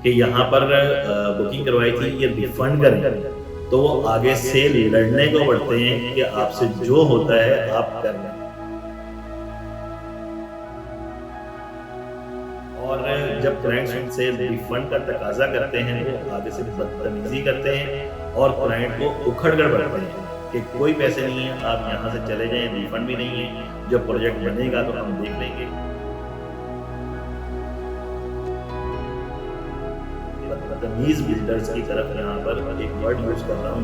कि यहाँ पर बुकिंग करवाई थी ये रिफंड करें, तो वो आगे से लड़ने को बढ़ते हैं कि आपसे जो होता है आप कर लें। और जब क्लाइंट्स उनसे रिफंड का तकाजा करते हैं तो आगे से बदतमीजी करते हैं और क्लाइंट को उखड़ कर बढ़ते हैं कि कोई पैसे नहीं है, आप यहाँ से चले जाएं, रिफंड भी नहीं है, जब प्रोजेक्ट बनेगा तो हम देख लेंगे। बदतमीज बिल्डर्स की तरफ यहाँ पर एक वर्ड यूज कर रहा हूँ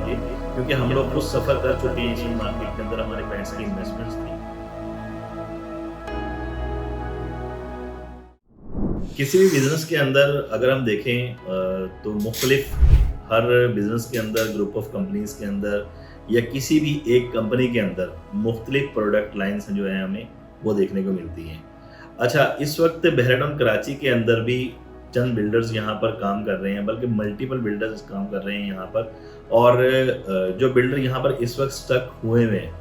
क्योंकि हम लोग खुद सफर कर चुके हैं इस मार्केट के अंदर, हमारे क्लाइंट्स की इन्वेस्टमेंट्स थी। किसी भी बिजनेस के अंदर अगर हम देखें तो मुख्तलिफ हर बिजनेस के अंदर, ग्रुप ऑफ कंपनीज के अंदर या किसी भी एक कंपनी के अंदर मुख्तलिफ प्रोडक्ट लाइन्स जो है हमें वो देखने को मिलती हैं। अच्छा, इस वक्त बहराडोन कराची के अंदर भी चंद बिल्डर्स यहाँ पर काम कर रहे हैं, बल्कि मल्टीपल बिल्डर्स काम कर रहे हैं यहाँ पर। और जो बिल्डर यहाँ पर इस वक्त स्टक हुए हुए हैं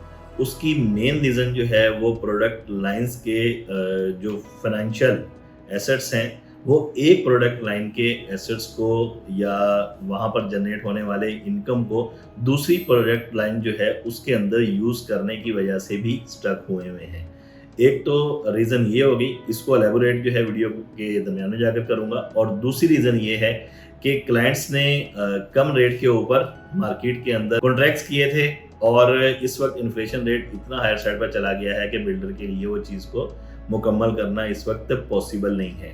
उसकी मेन रीज़न जो है वो प्रोडक्ट लाइन्स के जो फाइनेंशियल एसेट्स हैं वो एक प्रोडक्ट लाइन के एसेट्स को या वहाँ पर जनरेट होने वाले इनकम को दूसरी प्रोडक्ट लाइन जो है उसके अंदर यूज़ करने की वजह से भी स्टक हुए हुए हैं। एक तो रीज़न ये होगी, इसको एलेबोरेट जो है वीडियो के दरमियान में जाकर करूँगा, और दूसरी रीज़न ये है कि क्लाइंट्स ने कम रेट के ऊपर मार्केट के अंदर कॉन्ट्रैक्ट्स किए थे और इस वक्त इन्फ्लेशन रेट इतना हायर साइड पर चला गया है कि बिल्डर के लिए वो चीज़ को मुकम्मल करना इस वक्त पॉसिबल नहीं है।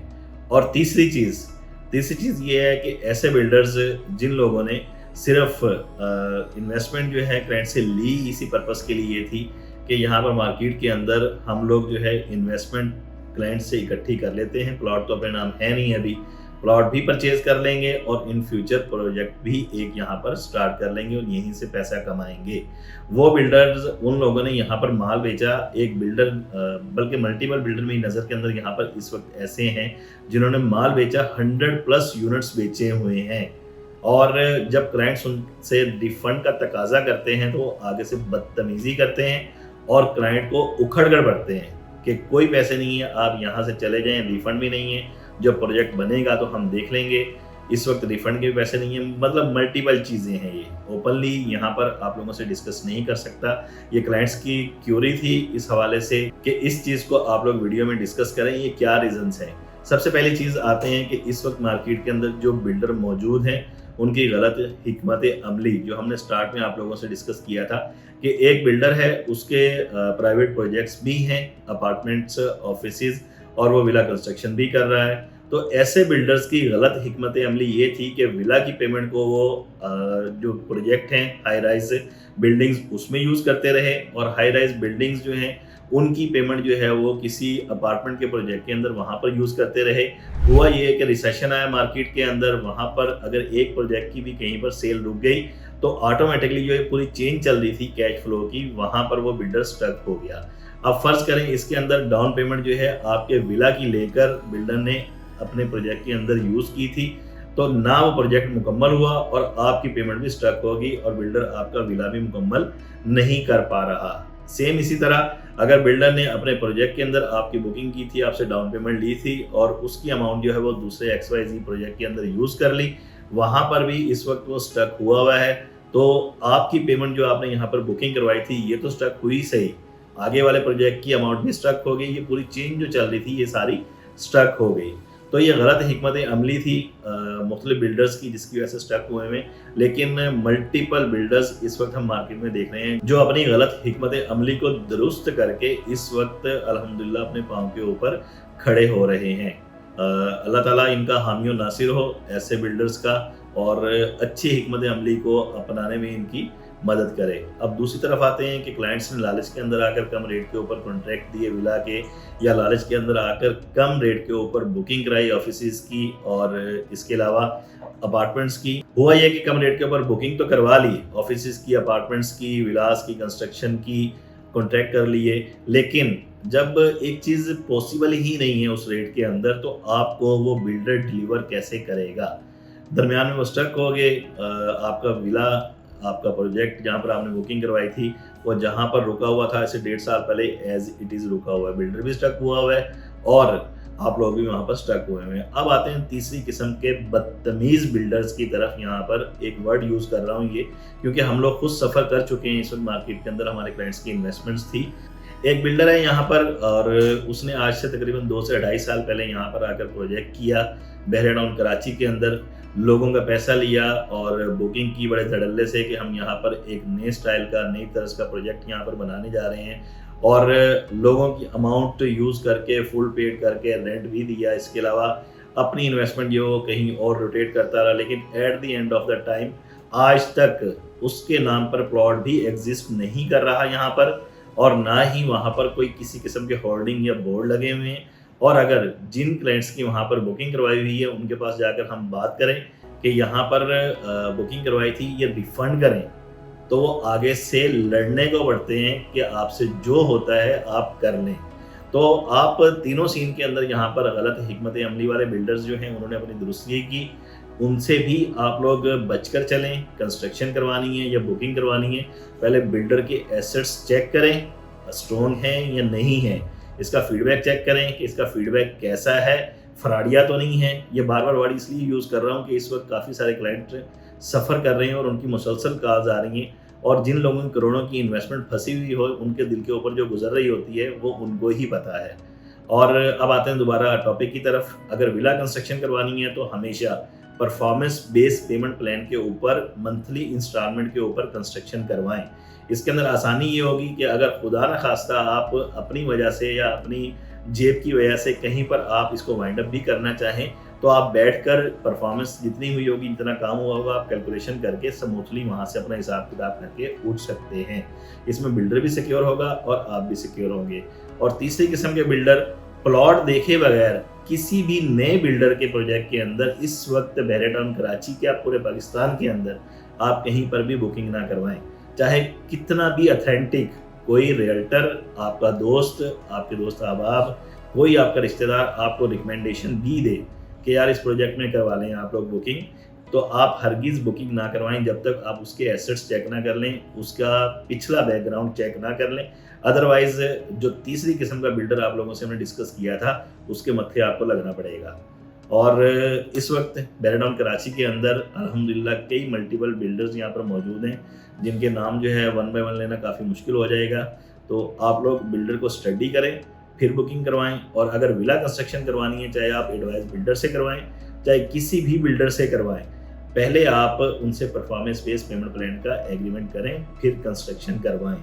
और तीसरी चीज़ ये है कि ऐसे बिल्डर्स जिन लोगों ने सिर्फ इन्वेस्टमेंट जो है क्लाइंट से ली इसी पर्पस के लिए थी कि यहाँ पर मार्केट के अंदर हम लोग जो है इन्वेस्टमेंट क्लाइंट से इकट्ठी कर लेते हैं, प्लॉट तो अपने नाम है नहीं, अभी प्लॉट भी परचेज कर लेंगे और इन फ्यूचर प्रोजेक्ट भी एक यहाँ पर स्टार्ट कर लेंगे और यहीं से पैसा कमाएंगे। वो बिल्डर्स, उन लोगों ने यहाँ पर माल बेचा। एक बिल्डर बल्कि मल्टीपल बिल्डर में नज़र के अंदर यहाँ पर इस वक्त ऐसे हैं जिन्होंने माल बेचा, 100+ यूनिट्स बेचे हुए हैं। और जब क्लाइंट्स उनसे रिफंड का तकाजा करते हैं तो आगे से बदतमीजी करते हैं और क्लाइंट को उखड़ कर बढ़ते हैं कि कोई पैसे नहीं है, आप यहाँ से चले जाएं, रिफंड भी नहीं है, जब प्रोजेक्ट बनेगा तो हम देख लेंगे। इस वक्त रिफंड के भी पैसे नहीं है, मतलब मल्टीपल चीज़ें हैं। ये ओपनली यहाँ पर आप लोगों से डिस्कस नहीं कर सकता, ये क्लाइंट्स की क्यूरी थी इस हवाले से कि इस चीज़ को आप लोग वीडियो में डिस्कस करें, ये क्या रीजंस हैं। सबसे पहली चीज़ आते हैं कि इस वक्त मार्केट के अंदर जो बिल्डर मौजूद हैं उनकी गलत हिकमत अमली, जो हमने स्टार्ट में आप लोगों से डिस्कस किया था कि एक बिल्डर है, उसके प्राइवेट प्रोजेक्ट्स भी हैं, अपार्टमेंट्स, ऑफिसेज, और वो विला कंस्ट्रक्शन भी कर रहा है। तो ऐसे बिल्डर्स की गलत हिकमत अमली ये थी कि विला की पेमेंट को वो जो प्रोजेक्ट हैं हाई राइज बिल्डिंग्स उसमें यूज़ करते रहे, और हाई राइज बिल्डिंग्स जो हैं उनकी पेमेंट जो है वो किसी अपार्टमेंट के प्रोजेक्ट के अंदर वहाँ पर यूज़ करते रहे। हुआ ये कि रिसेशन आया मार्केट के अंदर, वहाँ पर अगर एक प्रोजेक्ट की भी कहीं पर सेल रुक गई तो ऑटोमेटिकली जो पूरी चेन चल रही थी कैश फ्लो की, वहाँ पर वो बिल्डर स्टक हो गया। अब फर्ज करें इसके अंदर डाउन पेमेंट जो है आपके विला की लेकर बिल्डर ने अपने प्रोजेक्ट के अंदर यूज़ की थी, तो ना वो प्रोजेक्ट मुकम्मल हुआ और आपकी पेमेंट भी स्टक होगी और बिल्डर आपका विला भी मुकम्मल नहीं कर पा रहा। सेम इसी तरह अगर बिल्डर ने अपने प्रोजेक्ट के अंदर आपकी बुकिंग की थी, आपसे डाउन पेमेंट ली थी और उसकी अमाउंट जो है वो दूसरे XYZ प्रोजेक्ट के अंदर यूज़ कर ली, वहाँ पर भी इस वक्त वो स्टक हुआ है। तो आपकी पेमेंट जो आपने यहाँ पर बुकिंग करवाई थी ये तो स्टक हुई सही, आगे वाले प्रोजेक्ट की अमाउंट भी स्टक हो गई, ये पूरी चेन जो चल रही थी ये सारी स्टक हो गई। तो ये गलत हिकमत अमली थी मुख्तलिफ बिल्डर्स की जिसकी वजह से स्टक हुए हैं। लेकिन मल्टीपल बिल्डर्स इस वक्त हम मार्केट में देख रहे हैं जो अपनी गलत हिकमत अमली को दुरुस्त करके इस वक्त अल्हम्दुलिल्लाह अपने पाँव के ऊपर खड़े हो रहे हैं। अल्लाह ताला इनका हामी और नासिर हो ऐसे बिल्डर्स का, और अच्छी हिकमत अमली को अपनाने में इनकी मदद करे। अब दूसरी तरफ आते हैं कि क्लाइंट्स ने लालच के अंदर आकर कम रेट के ऊपर कॉन्ट्रैक्ट दिए विला के, या लालच के अंदर आकर कम रेट के ऊपर बुकिंग कराई ऑफिसेज की और इसके अलावा अपार्टमेंट्स की। हुआ यह कि कम रेट के ऊपर बुकिंग तो करवा ली, ऑफिसेज की, अपार्टमेंट्स की, विलास की, कंस्ट्रक्शन की कॉन्ट्रैक्ट कर लिए, लेकिन जब एक चीज़ पॉसिबल ही नहीं है उस रेट के अंदर तो आपको वो बिल्डर डिलीवर कैसे करेगा। दरमियान में वो स्टक हो गए, आपका विला, आपका प्रोजेक्ट जहाँ पर आपने बुकिंग करवाई थी वो जहाँ पर रुका हुआ था ऐसे 1.5 साल पहले एज इट इज़ रुका हुआ है, बिल्डर भी स्टक हुआ है और आप लोग भी वहाँ पर स्टक हुए हैं। अब आते हैं तीसरी किस्म के बदतमीज़ बिल्डर्स की तरफ। यहाँ पर एक वर्ड यूज़ कर रहा हूँ ये, क्योंकि हम लोग खुद सफ़र कर चुके हैं इस वक्त मार्केट के अंदर, हमारे क्लाइंट्स की इन्वेस्टमेंट्स थी। एक बिल्डर है यहाँ पर और उसने आज से तकरीबन 2 से ढाई साल पहले यहाँ पर आकर प्रोजेक्ट किया बहराडाउन कराची के अंदर, लोगों का पैसा लिया और बुकिंग की बड़े धड़ल्ले से कि हम यहाँ पर एक नए स्टाइल का, नई तर्ज का प्रोजेक्ट यहाँ पर बनाने जा रहे हैं, और लोगों की अमाउंट यूज़ करके फुल पेड करके रेंट भी दिया। इसके अलावा अपनी इन्वेस्टमेंट जो वो कहीं और रोटेट करता रहा, लेकिन at the end of the time आज तक उसके नाम पर प्लॉट भी एग्जिस्ट नहीं कर रहा यहाँ पर, और ना ही वहाँ पर कोई किसी किस्म के होर्डिंग या बोर्ड लगे हुए हैं। और अगर जिन क्लाइंट्स की वहाँ पर बुकिंग करवाई हुई है उनके पास जाकर हम बात करें कि यहाँ पर बुकिंग करवाई थी ये रिफ़ंड करें, तो वो आगे से लड़ने को पड़ते हैं कि आपसे जो होता है आप कर लें। तो आप तीनों सीन के अंदर यहाँ पर गलत हिकमत अमली वाले बिल्डर्स जो हैं उन्होंने अपनी दुरुस्ती की, उनसे भी आप लोग बचकर चलें। कंस्ट्रक्शन करवानी है या बुकिंग करवानी है, पहले बिल्डर के एसेट्स चेक करें, स्ट्रॉन्ग हैं या नहीं है, इसका फीडबैक चेक करें कि इसका फीडबैक कैसा है, फ्रॉडिया तो नहीं है। ये बार बार वर्ड इसलिए यूज़ कर रहा हूँ कि इस वक्त काफ़ी सारे क्लाइंट सफ़र कर रहे हैं और उनकी मुसलसल कॉल्स आ रही हैं, और जिन लोगों की करोड़ों की इन्वेस्टमेंट फंसी हुई हो उनके दिल के ऊपर जो गुजर रही होती है वो उनको ही पता है। और अब आते हैं दोबारा टॉपिक की तरफ। अगर विला कंस्ट्रक्शन करवानी है तो हमेशा परफॉर्मेंस बेस्ड पेमेंट प्लान के ऊपर, मंथली इंस्टॉलमेंट के ऊपर कंस्ट्रक्शन करवाएं। इसके अंदर आसानी ये होगी कि अगर खुदा न खास्ता आप अपनी वजह से या अपनी जेब की वजह से कहीं पर आप इसको वाइंड अप भी करना चाहें, तो आप बैठकर परफॉर्मेंस जितनी हुई होगी, जितना काम हुआ होगा, आप कैलकुलेशन करके स्मूथली वहाँ से अपना हिसाब किताब करके उठ सकते हैं। इसमें बिल्डर भी सिक्योर होगा और आप भी सिक्योर होंगे। और तीसरी किस्म के बिल्डर प्लॉट देखे बगैर किसी भी नए बिल्डर के प्रोजेक्ट के अंदर इस वक्त बहराडाउन कराची के, आप पूरे पाकिस्तान के अंदर आप कहीं पर भी बुकिंग ना करवाएं, चाहे कितना भी ऑथेंटिक कोई रियल्टर, आपका दोस्त, आपके दोस्त अहबाब, कोई आपका रिश्तेदार आपको रिकमेंडेशन भी दे कि यार इस प्रोजेक्ट में करवा लें आप लोग बुकिंग, तो आप हरगिज़ बुकिंग ना करवाएं जब तक आप उसके एसेट्स चेक ना कर लें, उसका पिछला बैकग्राउंड चेक ना कर लें। अदरवाइज जो तीसरी किस्म का बिल्डर आप लोगों से हमने डिस्कस किया था उसके मत्थे आपको लगना पड़ेगा। और इस वक्त बहराडाउन कराची के अंदर अल्हम्दुलिल्लाह कई मल्टीपल बिल्डर्स यहाँ पर मौजूद हैं जिनके नाम जो है वन बाय वन लेना काफ़ी मुश्किल हो जाएगा। तो आप लोग बिल्डर को स्टडी करें, फिर बुकिंग करवाएं। और अगर विला कंस्ट्रक्शन करवानी है, चाहे आप एडवाइस बिल्डर से करवाएं, चाहे किसी भी बिल्डर से करवाएं, पहले आप उनसे परफॉर्मेंस बेस्ड पेमेंट प्लान का एग्रीमेंट करें, फिर कंस्ट्रक्शन करवाएं।